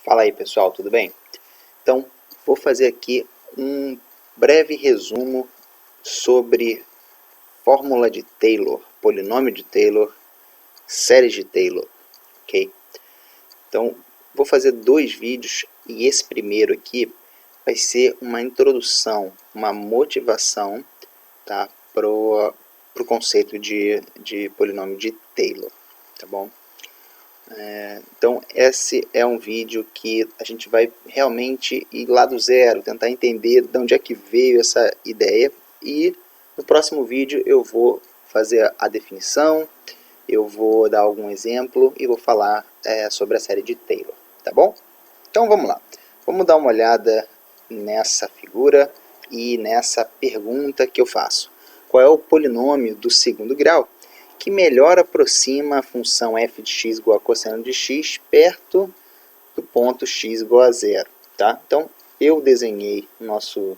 Fala aí pessoal, tudo bem? Então, vou fazer aqui um breve resumo sobre fórmula de Taylor, polinômio de Taylor, séries de Taylor, ok? Então, vou fazer dois vídeos e esse primeiro aqui vai ser uma introdução, uma motivação, tá? Pro conceito de polinômio de Taylor, tá bom? Então esse é um vídeo que a gente vai realmente ir lá do zero, tentar entender de onde é que veio essa ideia, e no próximo vídeo eu vou fazer a definição, eu vou dar algum exemplo e vou falar sobre a série de Taylor, tá bom? Então vamos lá, vamos dar uma olhada nessa figura e nessa pergunta que eu faço. Qual é o polinômio do segundo grau que melhor aproxima a função f de x igual a cosseno de x perto do ponto x igual a zero, tá? Então, eu desenhei o nosso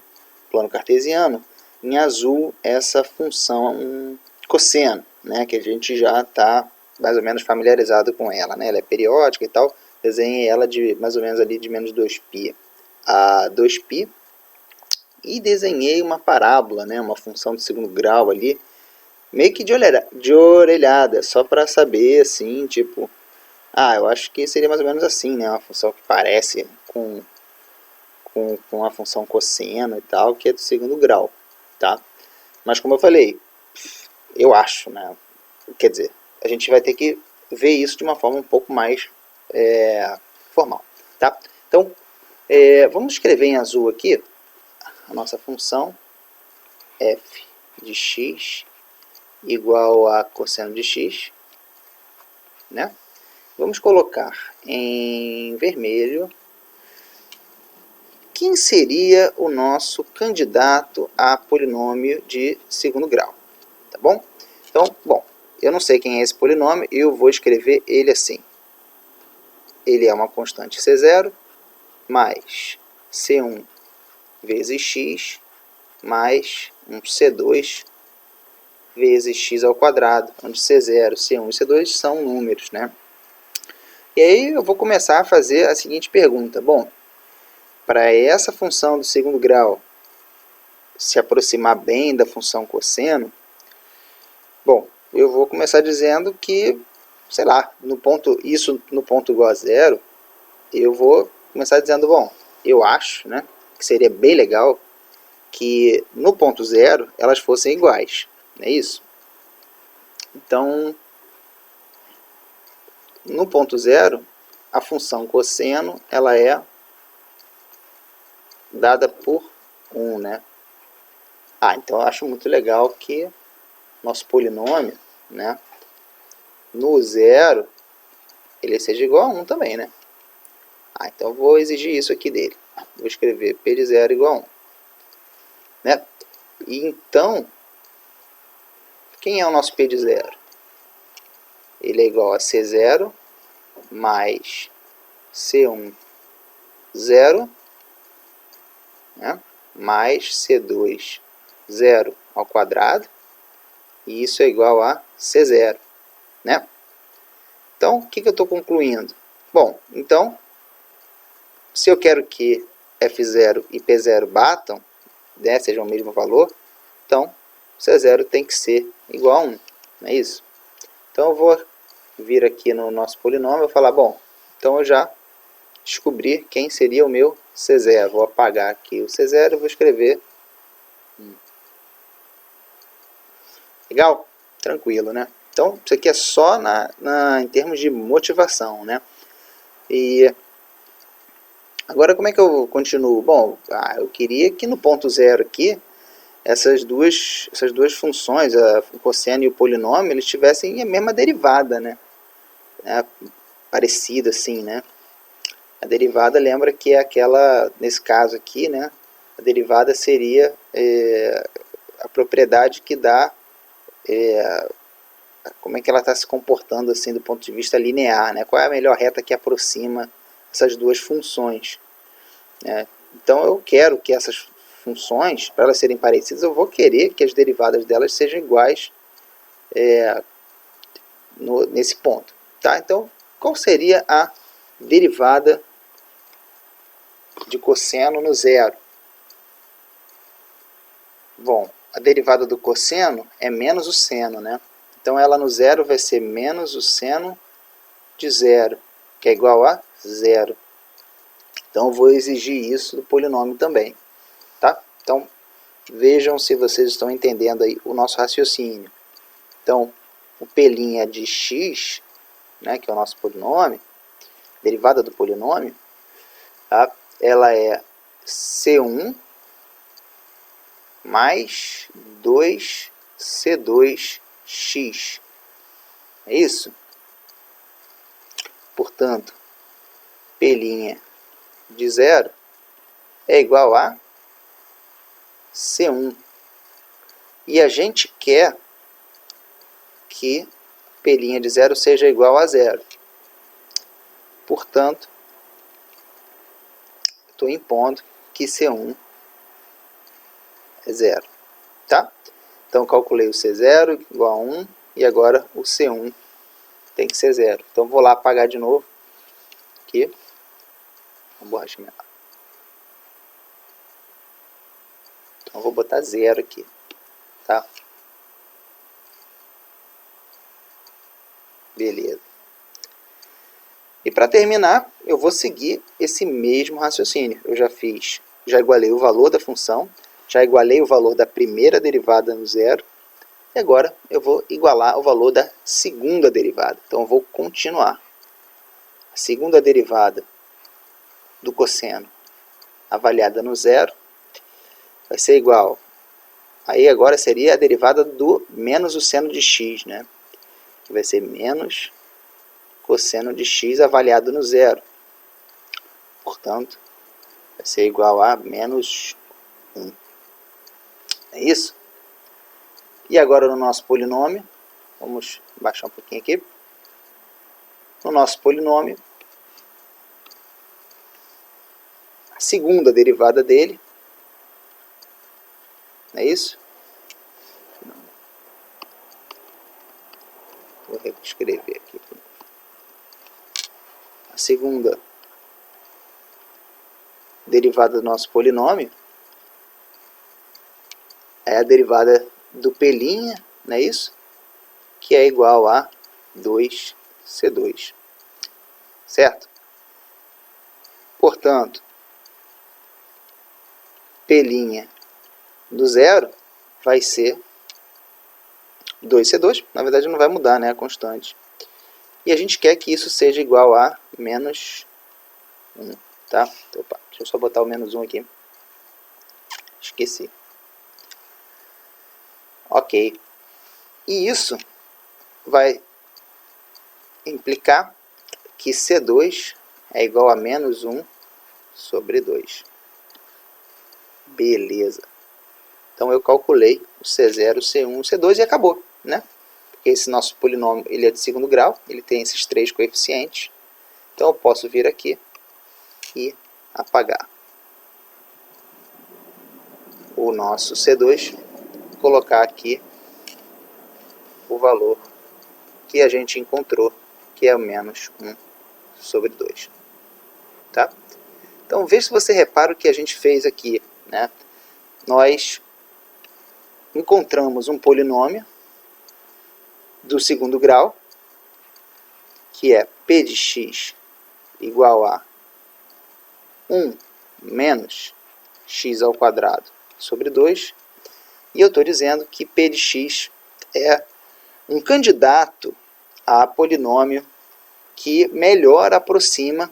plano cartesiano, em azul essa função cosseno, né, que a gente já está mais ou menos familiarizado com ela, né? Ela é periódica e tal, desenhei ela de mais ou menos ali de menos 2π a 2π, e desenhei uma parábola, né, uma função de segundo grau ali, meio que de orelhada, só para saber, assim, tipo, eu acho que seria mais ou menos assim, né, uma função que parece com a função cosseno e tal, que é do segundo grau, tá? Mas como eu falei, eu acho, né, quer dizer, a gente vai ter que ver isso de uma forma um pouco mais formal, tá? Então, vamos escrever em azul aqui a nossa função f de x igual a cosseno de x, né? Vamos colocar em vermelho quem seria o nosso candidato a polinômio de segundo grau, tá bom? Então, bom, eu não sei quem é esse polinômio, eu vou escrever ele assim. Ele é uma constante C0 mais C1 vezes x mais um C2 vezes x ao quadrado, onde C0, C1 e C2 são números, né? E aí eu vou começar a fazer a seguinte pergunta. Bom, para essa função do segundo grau se aproximar bem da função cosseno, bom, eu vou começar dizendo que, sei lá, no ponto igual a zero, eu vou começar dizendo, bom, eu acho, né, que seria bem legal que no ponto zero elas fossem iguais, não é isso? Então, no ponto zero, a função cosseno ela é dada por 1, né? Então eu acho muito legal que nosso polinômio, né, no zero, ele seja igual a 1 também, né? Então eu vou exigir isso aqui dele. Vou escrever p de 0 igual a 1. Né? E então, quem é o nosso p de 0? Ele é igual a C0 mais C1 0, né, mais C2 0 ao quadrado, e isso é igual a C0, né? Então, o que eu estou concluindo? Bom, então, se eu quero que F0 e P0 batam, né, sejam o mesmo valor, então C0 tem que ser igual a 1, não é isso? Então eu vou vir aqui no nosso polinômio e falar, bom, então eu já descobri quem seria o meu C0. Vou apagar aqui o C0 e vou escrever 1. Legal? Tranquilo, né? Então, isso aqui é só em termos de motivação, né? E agora, como é que eu continuo? Bom, eu queria que no ponto zero aqui, essas duas funções, o cosseno e o polinômio, eles tivessem a mesma derivada, né? Parecida assim, né? A derivada, lembra que é aquela, nesse caso aqui, né? A derivada seria a propriedade que dá como é que ela está se comportando assim do ponto de vista linear, né? Qual é a melhor reta que aproxima essas duas funções, né? Então eu quero que essas funções, para elas serem parecidas, eu vou querer que as derivadas delas sejam iguais nesse ponto, tá? Então, qual seria a derivada de cosseno no zero? Bom, a derivada do cosseno é menos o seno, né? Então ela no zero vai ser menos o seno de zero, que é igual a zero. Então eu vou exigir isso do polinômio também, tá? Então vejam se vocês estão entendendo aí o nosso raciocínio. Então o P' de x, né, que é o nosso polinômio, derivada do polinômio, tá? Ela é C1 mais 2C2x. É isso? Portanto, P' de zero é igual a C1. E a gente quer que P' de zero seja igual a zero. Portanto, estou impondo que C1 é zero. Tá? Então, calculei o C0 igual a 1 e agora o C1 tem que ser zero. Então, vou lá apagar de novo. Aqui. Uma borracha menor. Então, vou botar zero aqui. Tá? Beleza. E para terminar, eu vou seguir esse mesmo raciocínio. Eu já igualei o valor da função, já igualei o valor da primeira derivada no zero, e agora eu vou igualar o valor da segunda derivada. Então eu vou continuar. A segunda derivada do cosseno avaliada no zero vai ser igual. Aí agora seria a derivada do menos o seno de x, né? Que vai ser menos cosseno de x avaliado no zero. Portanto, vai ser igual a menos 1. É isso? E agora no nosso polinômio, vamos baixar um pouquinho aqui. No nosso polinômio, a segunda derivada dele, não é isso? Vou reescrever aqui. A segunda derivada do nosso polinômio é a derivada do P', não é isso? Que é igual a 2C2. Certo? Portanto, P' do zero vai ser 2C2. Na verdade não vai mudar, né? A constante. E a gente quer que isso seja igual a menos 1. Tá? Então, opa, deixa eu só botar o menos 1 aqui. Esqueci. Ok. E isso vai implicar que C2 é igual a menos 1 sobre 2. Beleza. Então eu calculei o C0, C1, C2 e acabou, né? Porque esse nosso polinômio ele é de segundo grau, ele tem esses três coeficientes. Então eu posso vir aqui e apagar o nosso C2, colocar aqui o valor que a gente encontrou, que é o menos 1 sobre 2. Tá? Então, veja se você repara o que a gente fez aqui, né? Nós encontramos um polinômio do segundo grau, que é P de x igual a 1 menos x ao quadrado sobre 2. E eu estou dizendo que P de x é um candidato a polinômio que melhor aproxima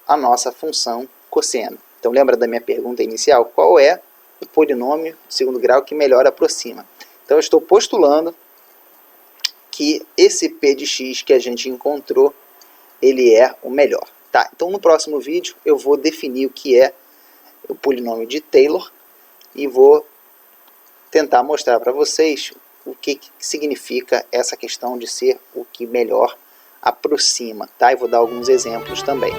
a nossa função cosseno. Então lembra da minha pergunta inicial? Qual é o polinômio de segundo grau que melhor aproxima? Então eu estou postulando que esse P de x que a gente encontrou, ele é o melhor. Tá? Então no próximo vídeo eu vou definir o que é o polinômio de Taylor e vou tentar mostrar para vocês o que significa essa questão de ser o que melhor aproxima, tá? E vou dar alguns exemplos também.